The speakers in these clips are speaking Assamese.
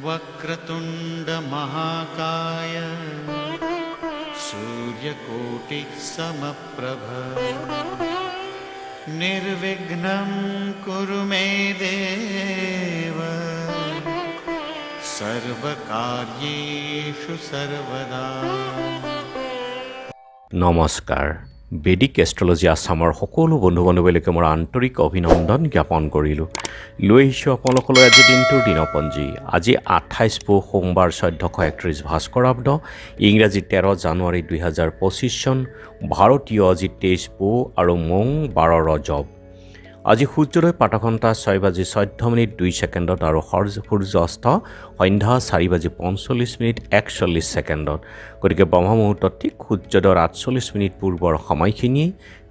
वक्रतुंड महाकाय सूर्यकोटिः समप्रभ निर्विघ्नं कुरु मे देव सर्वकार्येषु सर्वदा। নমস্কাৰ। বেদিক এষ্ট্ৰলজি আছামৰ সকলো বন্ধু বান্ধৱীলৈকে মোৰ আন্তৰিক অভিনন্দন জ্ঞাপন কৰিলোঁ। লৈ আহিছোঁ আপোনালোকলৈ আজি দিনটোৰ দিনপঞ্জী। আজি 28 পুহ সোমবাৰ 1431 ভাস্কৰাব্দ, ইংৰাজী 13 জানুৱাৰী 2025 চন, ভাৰতীয় আজি 23 পুহ আৰু মং 12 ৰজব। আজি সূৰ্যোদয় প্ৰাতঃঘণ্টা 6:14:02 আৰু সূৰ্য অস্ত সন্ধ্যা 4:45:41। গতিকে ব্ৰহ্ম মুহূৰ্তত ঠিক সূৰ্যোদয়ৰ 48 পূৰ্বৰ সময়খিনি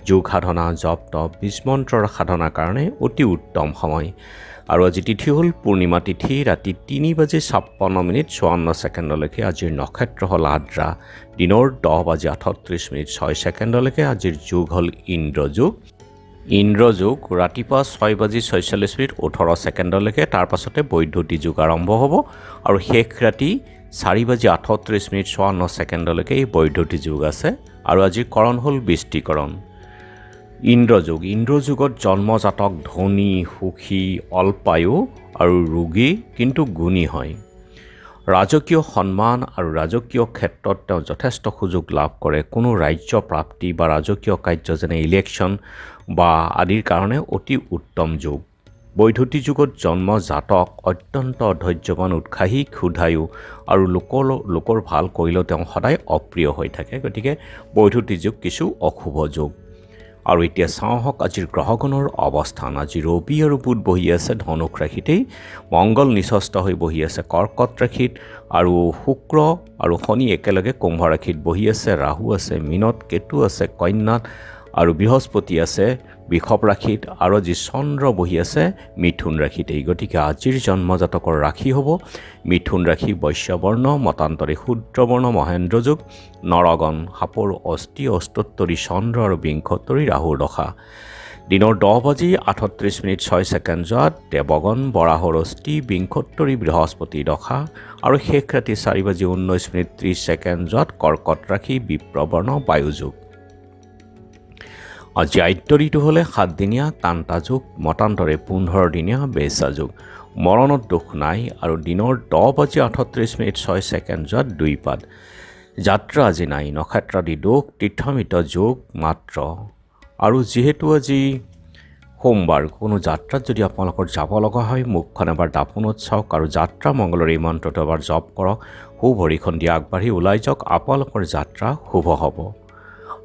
যোগ সাধনা, জপ তপ, বীজমন্ত্ৰৰ সাধনাৰ কাৰণে অতি উত্তম সময়। আৰু আজি তিথি হ'ল পূৰ্ণিমা তিথি, ৰাতি 3:56:54 আজিৰ নক্ষত্ৰ হ'ল আদ্ৰা, দিনৰ 10:38:06 আজিৰ যোগ হ'ল ইন্দ্ৰযোগ। ইন্দ্ৰযোগ ৰাতিপুৱা 6:46:18 তাৰ পাছতে বৈদ্যুতিক যোগ আৰম্ভ হ'ব আৰু শেষ ৰাতি 4:38:54 এই বৈদ্যুতিক যোগ আছে। আৰু আজিৰ কৰণ হ'ল বৃষ্টিকৰণ। ইন্দ্ৰযোগত জন্মজাতক ধনী, সুখী, অল্পায়ু আৰু ৰোগী কিন্তু গুণী হয়। ৰাজকীয় সন্মান আৰু ৰাজকীয় ক্ষেত্ৰত তেওঁ যথেষ্ট সুযোগ লাভ কৰে। কোনো ৰাজ্য প্ৰাপ্তি বা ৰাজকীয় কাৰ্য যেনে ইলেকশ্যন বা আদিৰ কাৰণে অতি উত্তম যোগ। বৈদ্যুতিক যুগত জন্মজাতক অত্যন্ত ধৈৰ্যৱান, উৎসাহী, ক্ষুধায়ু আৰু লোকৰ ভাল কৰিলেও তেওঁ সদায় অপ্ৰিয় হৈ থাকে। গতিকে বৈদ্যুতিক যুগ কিছু অশুভ যোগ। আৰু এতিয়া চাওঁ হওক আজিৰ গ্ৰহগণৰ অৱস্থান। আজি ৰবি আৰু বুধ বহি আছে ধনুক ৰাশিতেই, মংগল নিচস্থ হৈ বহি আছে কৰ্কট ৰাশিত, আৰু শুক্ৰ আৰু শনি একেলগে কুম্ভ ৰাশিত বহি আছে, ৰাহু আছে মীনত, কেতু আছে কন্যাত, আৰু বৃহস্পতি আছে বৃষভ ৰাশিত, আৰু আজি চন্দ্ৰ বহি আছে মিথুন ৰাশিতেই। গতিকে আজিৰ জন্মজাতকৰ ৰাশি হ'ব মিথুন ৰাশি, বৈশ্যবৰ্ণ, মতান্তৰে শূদ্ৰবৰ্ণ, মহেন্দ্ৰ যোগ, নৰগণ, সাপৰ অস্থি, অস্তোত্তৰী চন্দ্ৰ আৰু বিংশোত্তৰী ৰাহুৰ দশা। দিনৰ 10:38:06 দেৱগণ, বৰাহৰ অস্থি, বিংশোত্তৰী বৃহস্পতি দশা, আৰু শেষ ৰাতি 4:19:30 কৰ্কট ৰাশি, বিপ্ৰবৰ্ণ, বায়ুযোগ। আজি আদ্যৰিটো হ'লে 7 দিনীয়া কান্তা যোগ, মতান্তৰে 15 দিনীয়া বেচা যোগ। মৰণত দুখ নাই। আৰু দিনৰ 10:38:06 দুইপাদ। যাত্ৰা আজি নাই। নক্ষত্ৰাদি দোষ, তীৰ্থমিত যোগ মাত্ৰ। আৰু যিহেতু আজি সোমবাৰ, কোনো যাত্ৰাত যদি আপোনালোকৰ যাব লগা হয় মুখখন এবাৰ দাপোনত চাওক আৰু যাত্ৰা মংগলৰ এই মন্ত্ৰটো এবাৰ জপ কৰক। ভৰিখন দি আগবাঢ়ি ওলাই যাওক, আপোনালোকৰ যাত্ৰা শুভ হ'ব।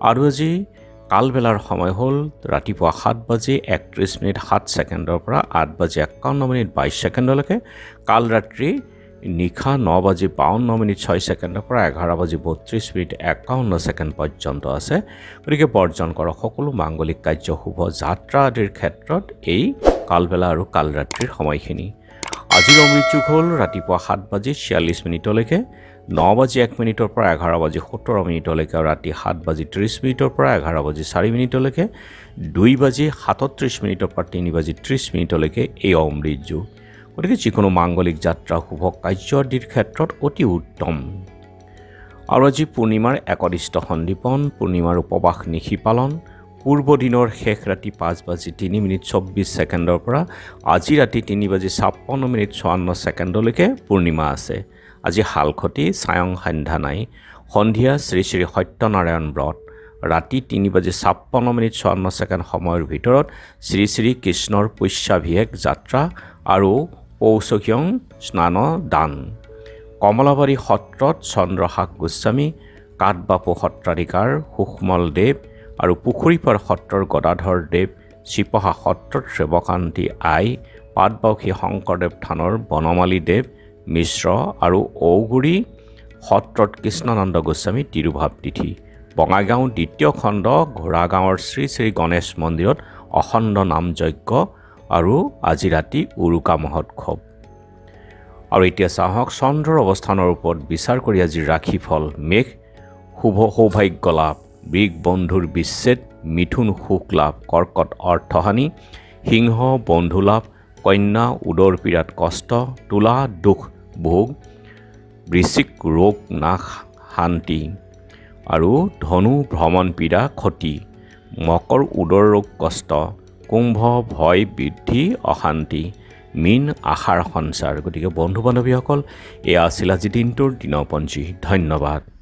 আৰু আজি কালবেলাৰ সময় হ'ল ৰাতিপুৱা 7:31:07 পৰা 8:51:22 কাল ৰাত্ৰি নিশা 9:52:06 পৰা 11:32:51 পৰ্যন্ত আছে। গতিকে বৰ্জন কৰক সকলো মাংগলিক কাৰ্য, শুভ যাত্ৰা আদিৰ ক্ষেত্ৰত এই কালবেলা আৰু কাল ৰাত্ৰিৰ সময়খিনি। আজিৰ অমৃত যোগ হ'ল ৰাতিপুৱা 7:46 9:01 পৰা 11:17 আৰু ৰাতি 7:30 পৰা 11:04 2:37 পৰা 3:30 এই অমৃত যোগ। গতিকে যিকোনো মাংগলিক যাত্ৰা, শুভ কাৰ্য আদিৰ ক্ষেত্ৰত অতি উত্তম। আৰু আজি পূৰ্ণিমাৰ একদিষ্ট সন্দীপন, পূৰ্ণিমাৰ উপবাস নিশি পালন, পূৰ্ব দিনৰ শেষ ৰাতি 5:03:24 পৰা আজি ৰাতি 3:56:54 পূৰ্ণিমা আছে। আজি শালখতি, ছায়ং সান্ধ্যা নাই। সন্ধিয়া শ্ৰী শ্ৰী সত্যনাৰায়ণ ব্ৰত। ৰাতি 3:56:54 সময়ৰ ভিতৰত শ্ৰী শ্ৰী কৃষ্ণৰ পুষ্যাভিষেক যাত্ৰা আৰু পৌষহ্যং স্নান দান। কমলাবাৰী সত্ৰত চন্দ্ৰহাস গোস্বামী, কাঠবাপু সত্ৰাধিকাৰ সুষমল দেৱ আৰু পুখুৰীপাৰ সত্ৰৰ গদাধৰ দেৱ, চিপহা সত্ৰত সেৱকান্তি আই, পাটবাউসী শংকৰদেৱ থানৰ বনমালী দেৱ মিশ্ৰ আৰু ঔগুৰি সত্ৰত কৃষ্ণানন্দ গোস্বামী তিৰুভাৱ তিথি। বঙাইগাঁও দ্বিতীয় খণ্ড ঘোঁৰাগাঁৱৰ শ্ৰী শ্ৰী গণেশ মন্দিৰত অখণ্ড নাম যজ্ঞ আৰু আজি ৰাতি উৰুকা মহোৎসৱ। আৰু এতিয়া চাহক চন্দ্ৰৰ অৱস্থানৰ ওপৰত বিচাৰ কৰি আজিৰ ৰাশিফল। মেঘ শুভ সৌভাগ্য লাভ, বৃক বন্ধুৰ বিচ্ছেদ, মিথুন সুখ লাভ, কৰ্কট অৰ্থহানি, সিংহ বন্ধু লাভ, কন্যা উদৰ পীড়াত কষ্ট, তুলা দুখ ভোগ, বৃশ্চিক ৰোগ নাশ শান্তি আৰু ধনু ভ্ৰমণ পীড়া ক্ষতি, মকৰ উদৰ ৰোগ কষ্ট, কুম্ভ ভয় বৃদ্ধি অশান্তি, মীন আশাৰ সঞ্চাৰ। গতিকে বন্ধু বান্ধৱীসকল, এয়া আছিল আজি দিনটোৰ দিনপঞ্জী। ধন্যবাদ।